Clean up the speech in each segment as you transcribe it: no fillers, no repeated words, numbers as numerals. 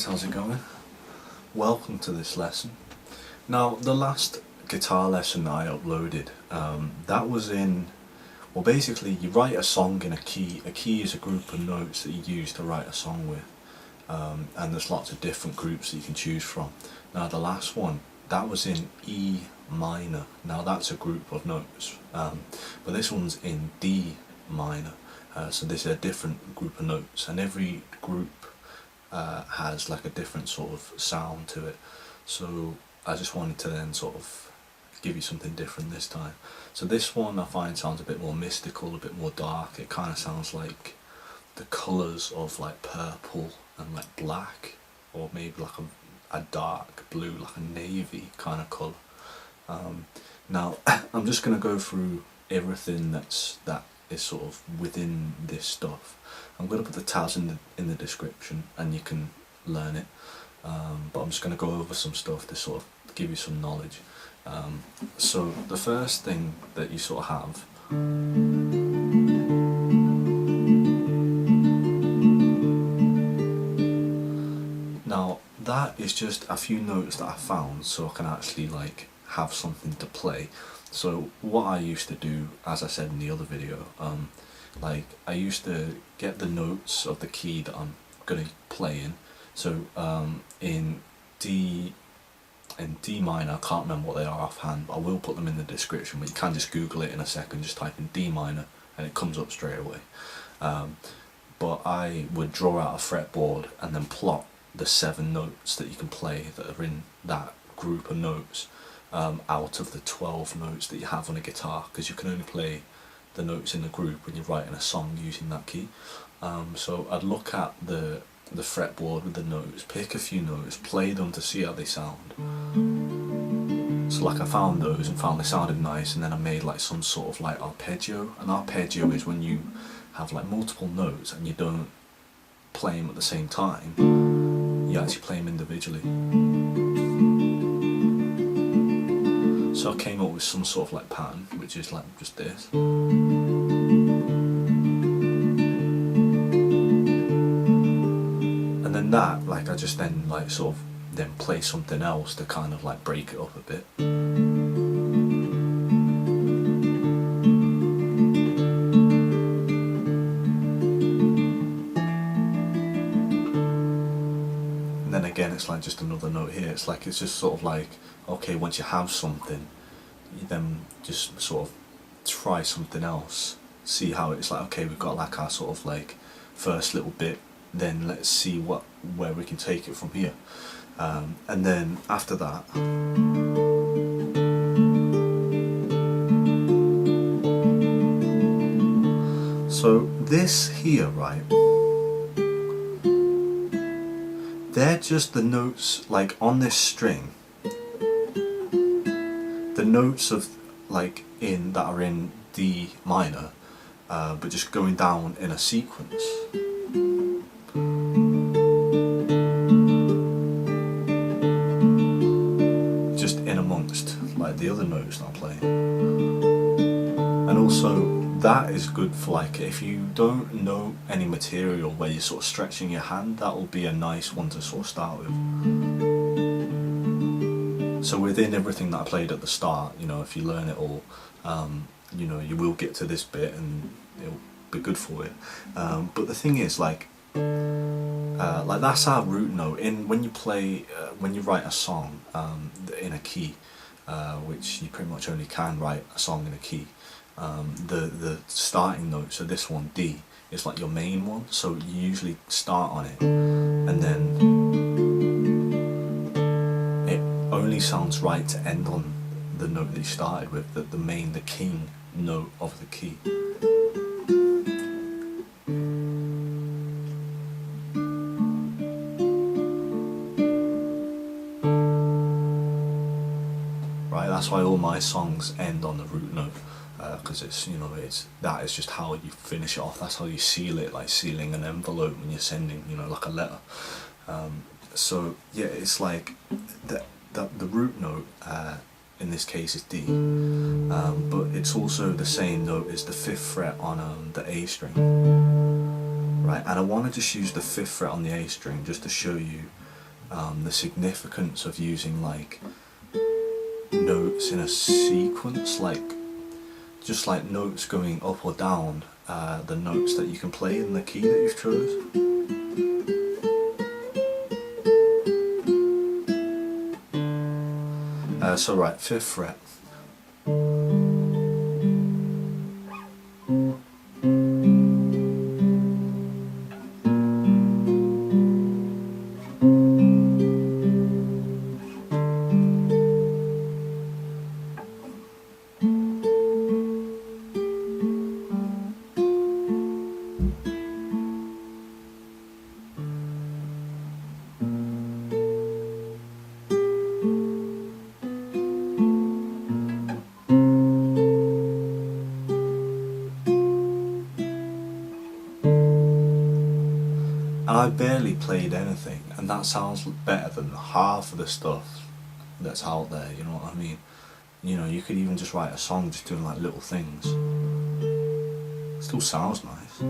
how's it going? Welcome to this lesson. Now, the last guitar lesson that I uploaded, that was in, well, basically you write a song in a key. A key is a group of notes that you use to write a song with, and there's lots of different groups that you can choose from. Now, the last one, that was in E minor. Now, that's a group of notes, but this one's in D minor, so this is a different group of notes, and every group has like a different sort of sound to it. So I just wanted to then sort of give you something different this time. So this one I find sounds a bit more mystical, a bit more dark. It kind of sounds like the colours of like purple and like black, or maybe like a dark blue, like a navy kind of colour. Now I'm just going to go through everything that is sort of within this stuff. I'm going to put the tabs in the description and you can learn it, but I'm just going to go over some stuff to sort of give you some knowledge. So the first thing that you sort of have, now that is just a few notes that I found so I can actually like have something to play. So what I used to do, as I said in the other video, like I used to get the notes of the key that I'm going to play in. So in D minor, I can't remember what they are offhand, but I will put them in the description, but you can just Google it in a second, just type in D minor and it comes up straight away. But I would draw out a fretboard and then plot the 7 notes that you can play that are in that group of notes, out of the 12 notes that you have on a guitar, because you can only play the notes in the group when you're writing a song using that key. So I'd look at the fretboard with the notes, pick a few notes, play them to see how they sound. So like I found those and found they sounded nice, and then I made like some sort of like arpeggio. An arpeggio is when you have like multiple notes and you don't play them at the same time, you actually play them individually. So I came up with some sort of like pattern, which is like just this. And then that, like I just then like sort of then play something else to kind of like break it up a bit. And then again it's like just another note here. It's like, it's just sort of like, okay, once you have something, you then just sort of try something else, see how it's like, okay, we've got like our sort of like first little bit, then let's see where we can take it from here. And then after that, so this here, right, they're just the notes like on this string, the notes of like that are in D minor, but just going down in a sequence. Just in amongst like the other notes that I'm playing. And also that is good for like if you don't know any material where you're sort of stretching your hand, that will be a nice one to sort of start with. So within everything that I played at the start, you know, if you learn it all, you know, you will get to this bit and it'll be good for you. But the thing is, like that's our root note. When you play, when you write a song in a key, which you pretty much only can write a song in a key, the starting note, so this one, D, is like your main one. So you usually start on it, and then only sounds right to end on the note that you started with, the king note of the key. Right, that's why all my songs end on the root note, because it's, you know, that is just how you finish it off. That's how you seal it, like sealing an envelope when you're sending, you know, like a letter. So yeah, it's like the root note in this case is D, but it's also the same note as the 5th fret on the A string. right? And I want to just use the 5th fret on the A string just to show you the significance of using like notes in a sequence, like just like notes going up or down, the notes that you can play in the key that you've chose. So right, 5th fret. And I barely played anything, and that sounds better than half of the stuff that's out there, you know what I mean? You know, you could even just write a song just doing like little things. It still sounds nice.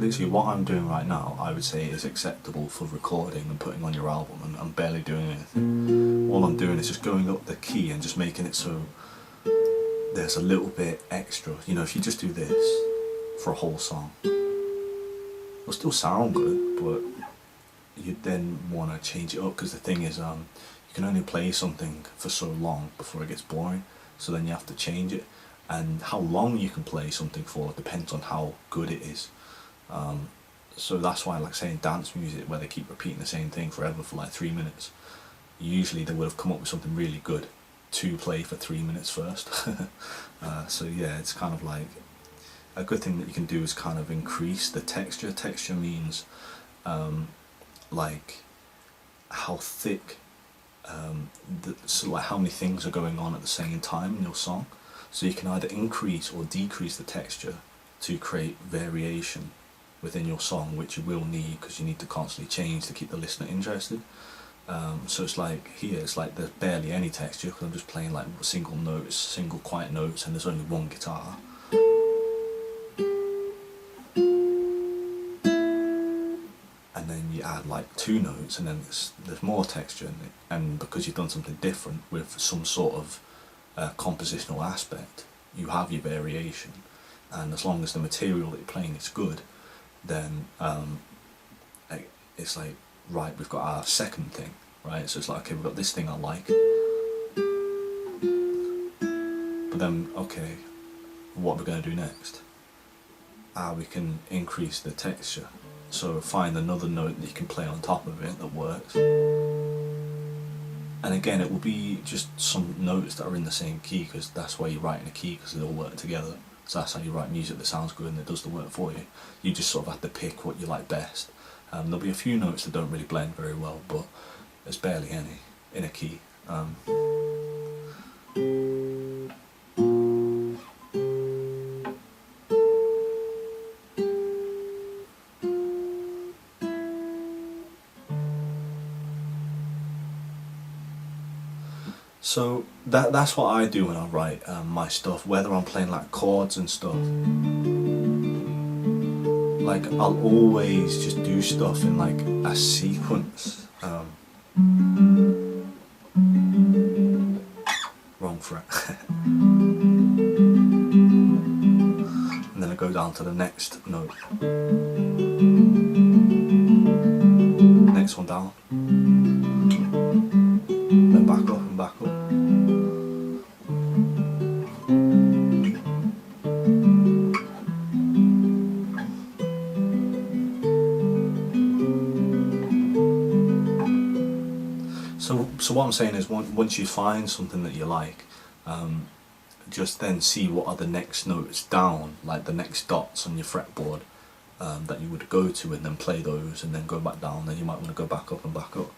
Literally what I'm doing right now, I would say is acceptable for recording and putting on your album, and I'm barely doing anything. All I'm doing is just going up the key and just making it so there's a little bit extra. You know, if you just do this for a whole song, it'll still sound good, but you then want to change it up, because the thing is, you can only play something for so long before it gets boring, so then you have to change it, and how long you can play something for depends on how good it is. So that's why, like saying dance music, where they keep repeating the same thing forever for like 3 minutes, usually they would have come up with something really good to play for 3 minutes first. So yeah, it's kind of like, a good thing that you can do is kind of increase the texture. Texture means like how thick, so like how many things are going on at the same time in your song. So you can either increase or decrease the texture to create variation within your song, which you will need, because you need to constantly change to keep the listener interested. So it's like here, it's like there's barely any texture, because I'm just playing like single notes, single quiet notes, and there's only one guitar. And then you add like 2 notes, and then there's more texture in it, and because you've done something different with some sort of compositional aspect, you have your variation. And as long as the material that you're playing is good, then it's like, right, we've got our second thing, right? So it's like, okay, we've got this thing I like, but then, okay, what are we going to do next? We can increase the texture. So find another note that you can play on top of it that works. And again, it will be just some notes that are in the same key, because that's why you write in a key, because they all work together. So that's how you write music that sounds good and it does the work for you. You just sort of have to pick what you like best. There'll be a few notes that don't really blend very well, but there's barely any in a key. So that's what I do when I write my stuff, whether I'm playing like chords and stuff. Like, I'll always just do stuff in like a sequence. Wrong fret. And then I go down to the next note. Next one down. Then back up and back up. So what I'm saying is, once you find something that you like, just then see what are the next notes down, like the next dots on your fretboard, that you would go to, and then play those, and then go back down. Then you might want to go back up and back up.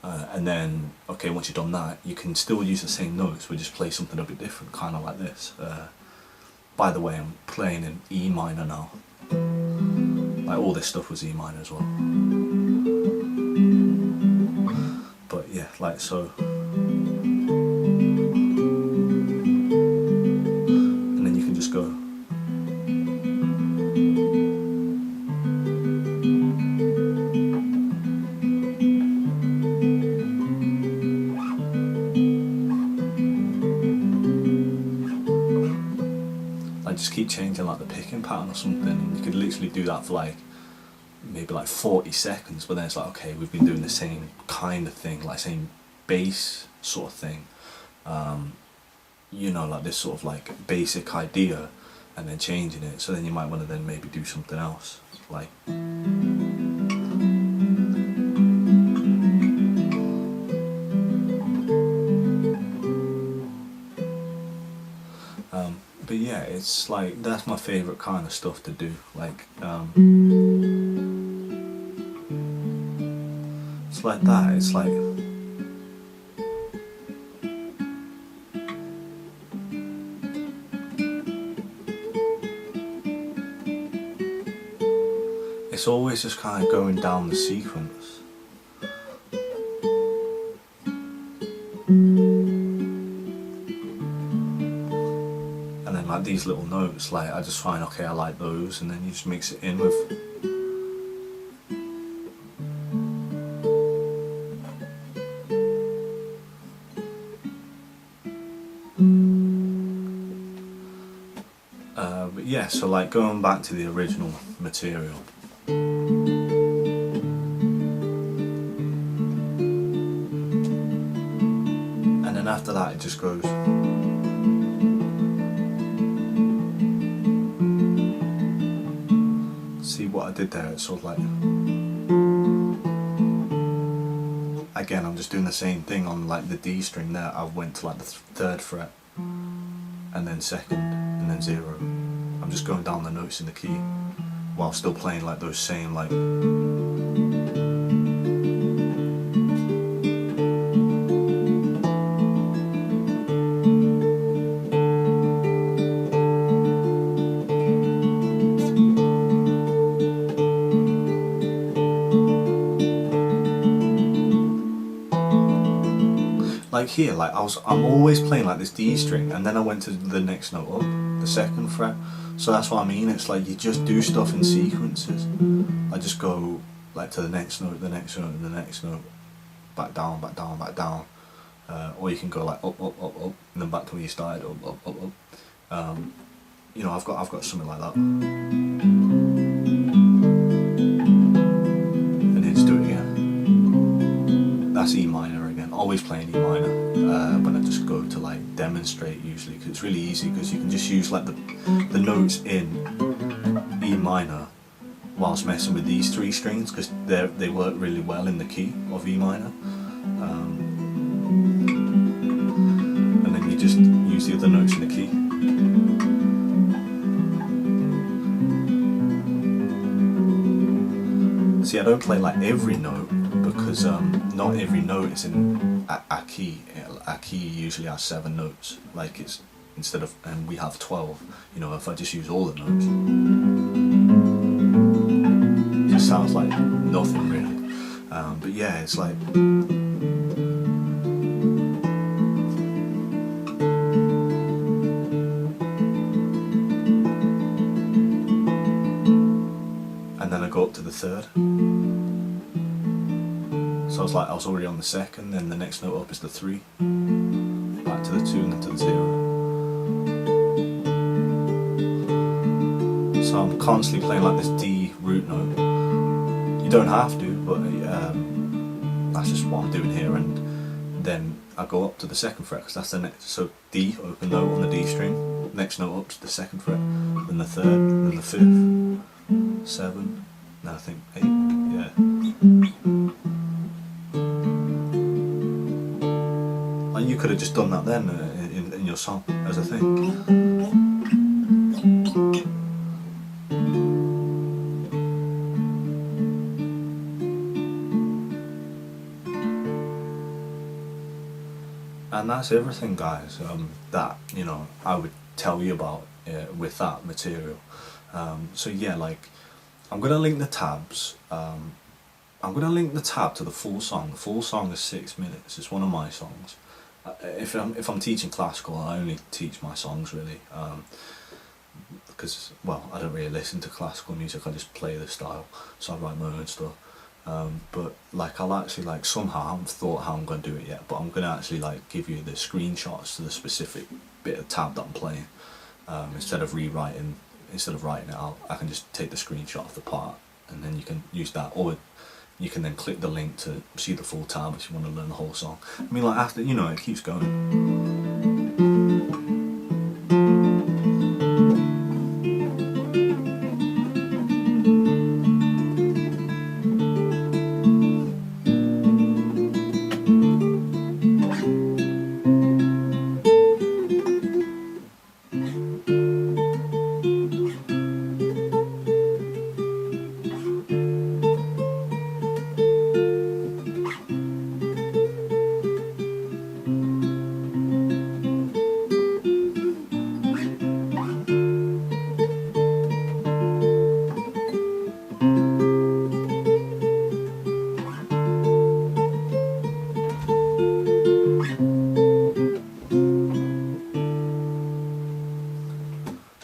And then, okay, once you've done that, you can still use the same notes, but just play something a bit different, kind of like this. By the way, I'm playing in E minor now. Like, all this stuff was E minor as well. But yeah, like so. And then you can just go. changing like the picking pattern or something, and you could literally do that for like maybe like 40 seconds, but then it's like, okay, we've been doing the same kind of thing, like same bass sort of thing, you know, like this sort of like basic idea, and then changing it. So then you might want to then maybe do something else, like but yeah, it's like, that's my favourite kind of stuff to do, like it's like that, it's like it's always just kind of going down the sequence. And then like these little notes, like I just find, okay, I like those, and then you just mix it in with but yeah, so like going back to the original material, and then after that it just goes. See what I did there? It's sort of like, again, I'm just doing the same thing on like the D string there. I went to like the 3rd fret, and then 2nd, and then 0. I'm just going down the notes in the key while still playing like those same like here, like I'm always playing like this D string, and then I went to the next note up, the 2nd fret. So that's what I mean, it's like you just do stuff in sequences. I just go like to the next note, the next note, and the next note, back down, back down, back down, or you can go like up, up, up, up, and then back to where you started, up, up, up, up. You know, I've got something like that, and then just do it again. That's E minor again, always playing E minor when I just go to like demonstrate usually, because it's really easy, because you can just use like the notes in E minor whilst messing with these 3 strings, because they work really well in the key of E minor, and then you just use the other notes in the key. See, I don't play like every note, because not every note is in a key. A key usually has 7 notes, like it's instead of, and we have 12. You know, if I just use all the notes, it just sounds like nothing really. But yeah, it's like and then I go up to the 3rd. So I was like, I was already on the 2nd, then the next note up is the 3, back to the 2, and then to the 0. So I'm constantly playing like this D root note. You don't have to, but that's just what I'm doing here. And then I go up to the 2nd fret, because that's the next. So D, open note on the D string, next note up to the 2nd fret, then the 3rd, then the 5th, 7, no, I think 8, yeah. And you could have just done that then in your song as a thing. And that's everything, guys, that, you know, I would tell you about with that material. So yeah, like, I'm going to link the tabs. I'm going to link the tab to the full song. The full song is 6 minutes. It's one of my songs. If I'm teaching classical, I only teach my songs really, because, well, I don't really listen to classical music. I just play the style, so I write my own stuff. But like, I'll actually, like, somehow, I haven't thought how I'm going to do it yet, but I'm going to actually like give you the screenshots to the specific bit of tab that I'm playing, instead of writing it out, I can just take the screenshot of the part, and then you can use that, or you can then click the link to see the full tab if you want to learn the whole song. I mean, like, after, you know, it keeps going.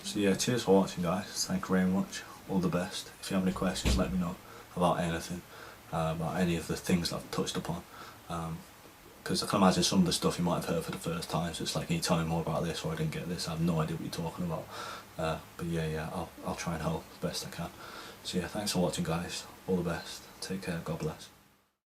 So yeah, cheers for watching, guys. Thank you very much. All the best. If you have any questions, let me know about anything, about any of the things that I've touched upon. Because I can imagine some of the stuff you might have heard for the first time, so it's like, can you tell me more about this, or I didn't get this, I have no idea what you're talking about. But yeah, I'll try and help the best I can. So yeah, thanks for watching, guys. All the best. Take care. God bless.